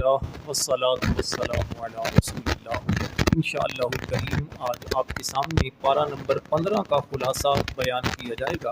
الحمدللہ والصلاۃ والسلام علی رسول اللہ۔ انشاءاللہ الکریم آج آپ کے سامنے پارہ نمبر 15 کا خلاصہ بیان کیا جائے گا۔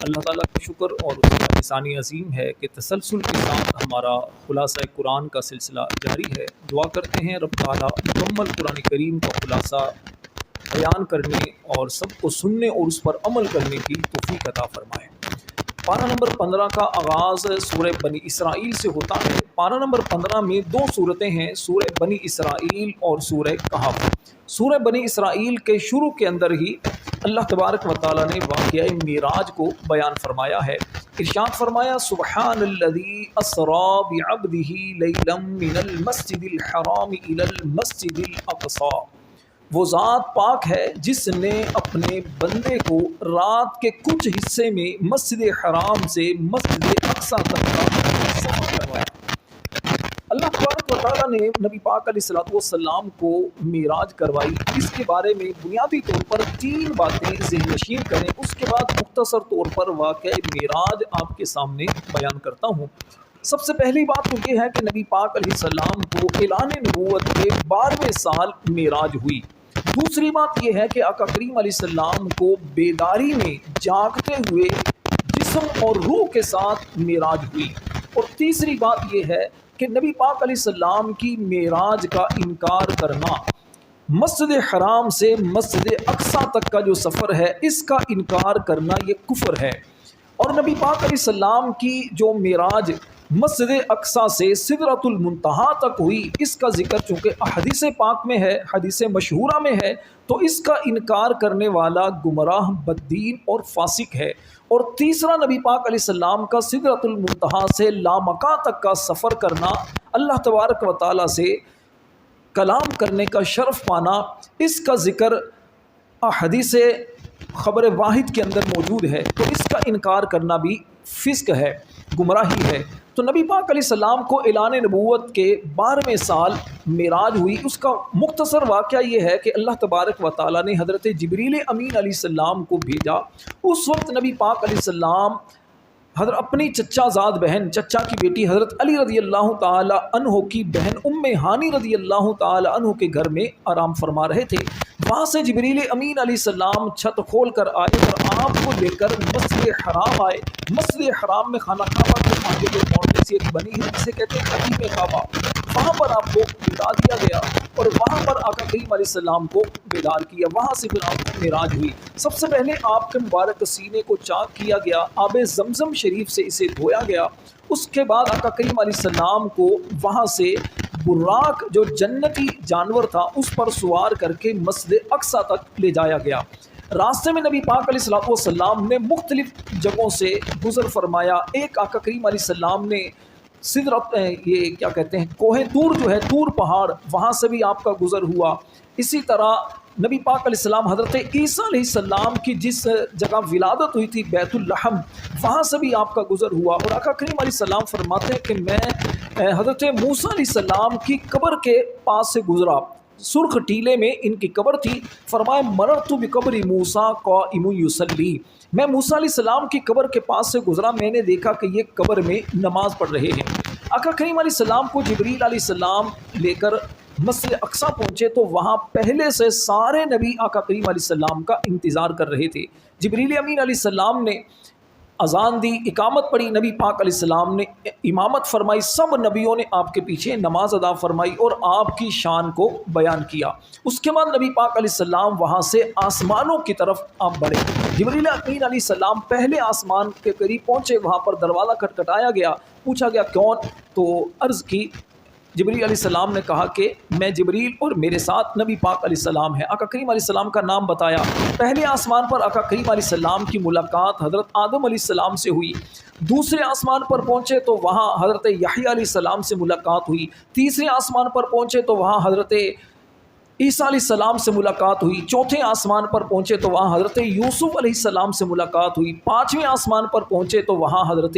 اللہ تعالیٰ کا شکر اور اس کا احسان عظیم ہے کہ تسلسل کے ساتھ ہمارا خلاصہ قرآن کا سلسلہ جاری ہے۔ دعا کرتے ہیں رب تعالیٰ مکمل قرآن کریم کا خلاصہ بیان کرنے اور سب کو سننے اور اس پر عمل کرنے کی توفیق عطا فرمائے۔ پارہ نمبر 15 کا آغاز سورہ بنی اسرائیل سے ہوتا ہے۔ پارہ نمبر 15 میں دو صورتیں ہیں، سورہ بنی اسرائیل اور سورہ کہف۔ سورہ بنی اسرائیل کے شروع کے اندر ہی اللہ تبارک و تعالیٰ نے واقعہ معراج کو بیان فرمایا ہے۔ ارشاد فرمایا سبحان الذی اسریٰ بعبدہ لیلا من المسجد الحرام الی المسجد الاقصی۔ وہ ذات پاک ہے جس نے اپنے بندے کو رات کے کچھ حصے میں مسجد حرام سے مسجد اقصی تک کا سفر کروایا۔ اللہ تبارک و تعالیٰ نے نبی پاک علیہ الصلوۃ والسلام کو معراج کروائی۔ اس کے بارے میں بنیادی طور پر 3 باتیں ذہن نشین کریں، اس کے بعد مختصر طور پر واقعہ معراج آپ کے سامنے بیان کرتا ہوں۔ سب سے پہلی بات تو یہ ہے کہ نبی پاک علیہ السلام کو اعلان نبوت کے 12ویں سال معراج ہوئی۔ دوسری بات یہ ہے کہ آقا کریم علیہ السلام کو بیداری میں جاگتے ہوئے جسم اور روح کے ساتھ معراج ہوئی۔ اور تیسری بات یہ ہے کہ نبی پاک علیہ السلام کی معراج کا انکار کرنا، مسجد حرام سے مسجد اقصی تک کا جو سفر ہے اس کا انکار کرنا یہ کفر ہے۔ اور نبی پاک علیہ السلام کی جو معراج مسجد اقصی سے سدرۃ المنتہا تک ہوئی، اس کا ذکر چونکہ حدیث پاک میں ہے، حدیث مشہورہ میں ہے، تو اس کا انکار کرنے والا گمراہ بددین اور فاسق ہے۔ اور تیسرا نبی پاک علیہ السلام کا سدرۃ المنتہا سے لامکاں تک کا سفر کرنا، اللہ تبارک و تعالیٰ سے کلام کرنے کا شرف پانا، اس کا ذکر حدیث خبر واحد کے اندر موجود ہے، تو اس کا انکار کرنا بھی فسق ہے، گمراہی ہے۔ تو نبی پاک علیہ السلام کو اعلان نبوت کے 12ویں سال معراج ہوئی۔ اس کا مختصر واقعہ یہ ہے کہ اللہ تبارک و تعالیٰ نے حضرت جبریل امین علیہ السلام کو بھیجا۔ اس وقت نبی پاک علیہ السلام اپنی چچا زاد بہن، چچا کی بیٹی حضرت علی رضی اللہ تعالی عنہ کی بہن ام ہانی رضی اللہ تعالی عنہ کے گھر میں آرام فرما رہے تھے۔ وہاں سے جبریل امین علیہ السلام چھت کھول کر آئے اور آپ کو لے کر مسجد حرام آئے۔ مسجد حرام میں خانہ کعبہ کے آگے جو باؤنڈری سی بنی ہے جسے کہتے ہیں خدیم کعبہ، وہاں پر آپ کو بٹھا دیا گیا اور وہاں پر آقا کریم علیہ السلام کو بیدار کیا۔ وہاں سے پھر آپ کی معراج ہوئی۔ سب سے پہلے آپ کے مبارک سینے کو چاک کیا گیا، آب زمزم شریف سے اسے دھویا گیا۔ اس کے بعد آقا کریم علیہ السلام کو وہاں سے براق جو جنتی جانور تھا اس پر سوار کر کے مسجد اقصی تک لے جایا گیا۔ راستے میں نبی پاک علیہ الصلوۃ والسلام نے مختلف جگہوں سے گزر فرمایا۔ ایک آقا کریم علیہ السلام نے سدرت یہ کیا کہتے ہیں کوہ طور جو ہے، طور پہاڑ، وہاں سے بھی آپ کا گزر ہوا۔ اسی طرح نبی پاک علیہ السلام حضرت عیسیٰ علیہ السلام کی جس جگہ ولادت ہوئی تھی بیت اللحم، وہاں سے بھی آپ کا گزر ہوا۔ اور آقا کریم علیہ السلام فرماتے ہیں کہ میں حضرت موسیٰ علیہ السلام کی قبر کے پاس سے گزرا، سرخ ٹیلے میں ان کی قبر تھی۔ فرمایا مررت بقبر موسیٰ قائم یصلی، میں موسیٰ علیہ السلام کی قبر کے پاس سے گزرا، میں نے دیکھا کہ یہ قبر میں نماز پڑھ رہے ہیں۔ آقا کریم علیہ السلام کو جبریل علیہ السلام لے کر مسجد اقصی پہنچے تو وہاں پہلے سے سارے نبی آقا کریم علیہ السلام کا انتظار کر رہے تھے۔ جبریل امین علیہ السلام نے اذان دی، اقامت پڑھی، نبی پاک علیہ السلام نے امامت فرمائی، سب نبیوں نے آپ کے پیچھے نماز ادا فرمائی اور آپ کی شان کو بیان کیا۔ اس کے بعد نبی پاک علیہ السلام وہاں سے آسمانوں کی طرف آپ بڑھے۔ جبریل امین علیہ السلام پہلے آسمان کے قریب پہنچے، وہاں پر دروازہ کھٹکھٹایا گیا، پوچھا گیا کون؟ تو عرض کی، جبریل علیہ السلام نے کہا کہ میں جبریل اور میرے ساتھ نبی پاک علیہ السلام ہے۔ آقا کریم علیہ السلام کا نام بتایا۔ پہلے آسمان پر آقا کریم علیہ السلام کی ملاقات حضرت آدم علیہ السلام سے ہوئی۔ دوسرے آسمان پر پہنچے تو وہاں حضرت یحییٰ علیہ السلام سے ملاقات ہوئی۔ تیسرے آسمان پر پہنچے تو وہاں حضرت عیسیٰ علیہ السلام سے ملاقات ہوئی۔ چوتھے آسمان پر پہنچے تو وہاں حضرت یوسف علیہ السلام سے ملاقات ہوئی۔ 5ویں آسمان پر پہنچے تو وہاں حضرت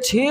6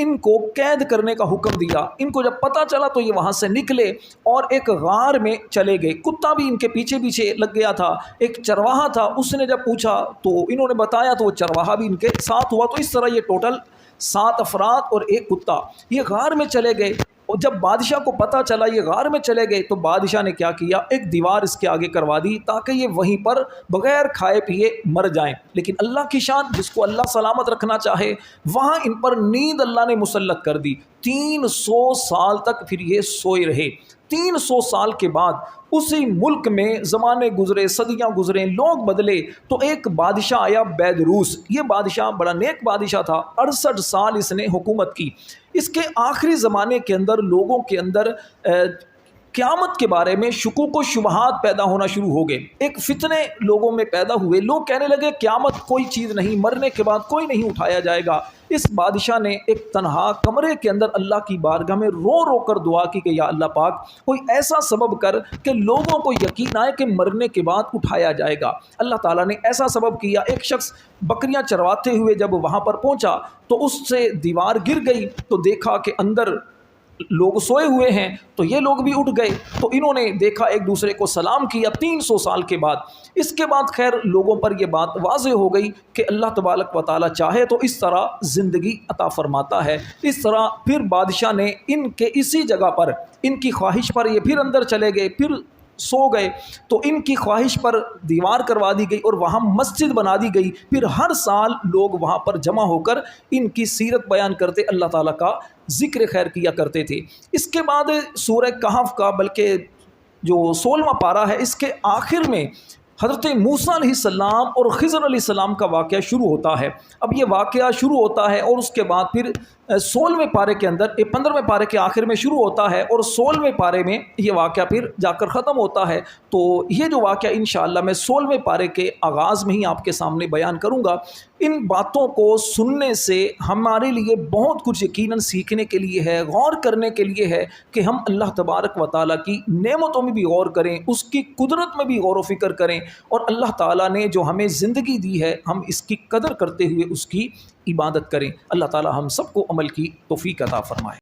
ان کو قید کرنے کا حکم دیا۔ ان کو جب پتہ چلا تو یہ وہاں سے نکلے اور ایک غار میں چلے گئے۔ کتا بھی ان کے پیچھے پیچھے لگ گیا تھا۔ ایک چرواہا تھا، اس نے جب پوچھا تو انہوں نے بتایا تو وہ چرواہا بھی ان کے ساتھ ہوا۔ تو اس طرح یہ ٹوٹل 7 افراد اور ایک کتا یہ غار میں چلے گئے۔ اور جب بادشاہ کو پتہ چلا یہ غار میں چلے گئے تو بادشاہ نے کیا کیا، ایک دیوار اس کے آگے کروا دی تاکہ یہ وہیں پر بغیر کھائے پیے مر جائیں۔ لیکن اللہ کی شان، جس کو اللہ سلامت رکھنا چاہے، وہاں ان پر نیند اللہ نے مسلط کر دی۔ 300 سال تک پھر یہ سوئے رہے۔ 300 سال کے بعد اسی ملک میں زمانے گزرے، صدیاں گزرے، لوگ بدلے، تو ایک بادشاہ آیا بیدروس۔ یہ بادشاہ بڑا نیک بادشاہ تھا، 68 سال اس نے حکومت کی۔ اس کے آخری زمانے کے اندر لوگوں کے اندر قیامت کے بارے میں شکوک و شبہات پیدا ہونا شروع ہو گئے۔ ایک فتنے لوگوں میں پیدا ہوئے، لوگ کہنے لگے قیامت کوئی چیز نہیں، مرنے کے بعد کوئی نہیں اٹھایا جائے گا۔ اس بادشاہ نے ایک تنہا کمرے کے اندر اللہ کی بارگاہ میں رو رو کر دعا کی کہ یا اللہ پاک کوئی ایسا سبب کر کہ لوگوں کو یقین آئے کہ مرنے کے بعد اٹھایا جائے گا۔ اللہ تعالیٰ نے ایسا سبب کیا، ایک شخص بکریاں چرواتے ہوئے جب وہاں پر پہنچا تو اس سے دیوار گر گئی، تو دیکھا کہ اندر لوگ سوئے ہوئے ہیں، تو یہ لوگ بھی اٹھ گئے، تو انہوں نے دیکھا ایک دوسرے کو سلام کیا 300 سال کے بعد۔ اس کے بعد خیر لوگوں پر یہ بات واضح ہو گئی کہ اللہ تبارک و تعالیٰ چاہے تو اس طرح زندگی عطا فرماتا ہے۔ اس طرح پھر بادشاہ نے ان کے اسی جگہ پر، ان کی خواہش پر یہ پھر اندر چلے گئے، پھر سو گئے، تو ان کی خواہش پر دیوار کروا دی گئی اور وہاں مسجد بنا دی گئی۔ پھر ہر سال لوگ وہاں پر جمع ہو کر ان کی سیرت بیان کرتے، اللہ تعالیٰ کا ذکر خیر کیا کرتے تھے۔ اس کے بعد سورہ کہف کا بلکہ جو 16واں پارہ ہے، اس کے آخر میں حضرت موسیٰ علیہ السلام اور خضر علیہ السلام کا واقعہ شروع ہوتا ہے۔ اب یہ واقعہ شروع ہوتا ہے اور اس کے بعد پھر 16ویں پارے کے اندر، 15ویں پارے کے آخر میں شروع ہوتا ہے اور 16ویں پارے میں یہ واقعہ پھر جا کر ختم ہوتا ہے۔ تو یہ جو واقعہ انشاءاللہ میں 16ویں پارے کے آغاز میں ہی آپ کے سامنے بیان کروں گا۔ ان باتوں کو سننے سے ہمارے لیے بہت کچھ یقیناً سیکھنے کے لیے ہے، غور کرنے کے لیے ہے کہ ہم اللہ تبارک و تعالیٰ کی نعمتوں میں بھی غور کریں، اس کی قدرت میں بھی غور و فکر کریں، اور اللہ تعالیٰ نے جو ہمیں زندگی دی ہے ہم اس کی قدر کرتے ہوئے اس کی عبادت کریں۔ اللہ تعالیٰ ہم سب کو عمل کی توفیق عطا فرمائے۔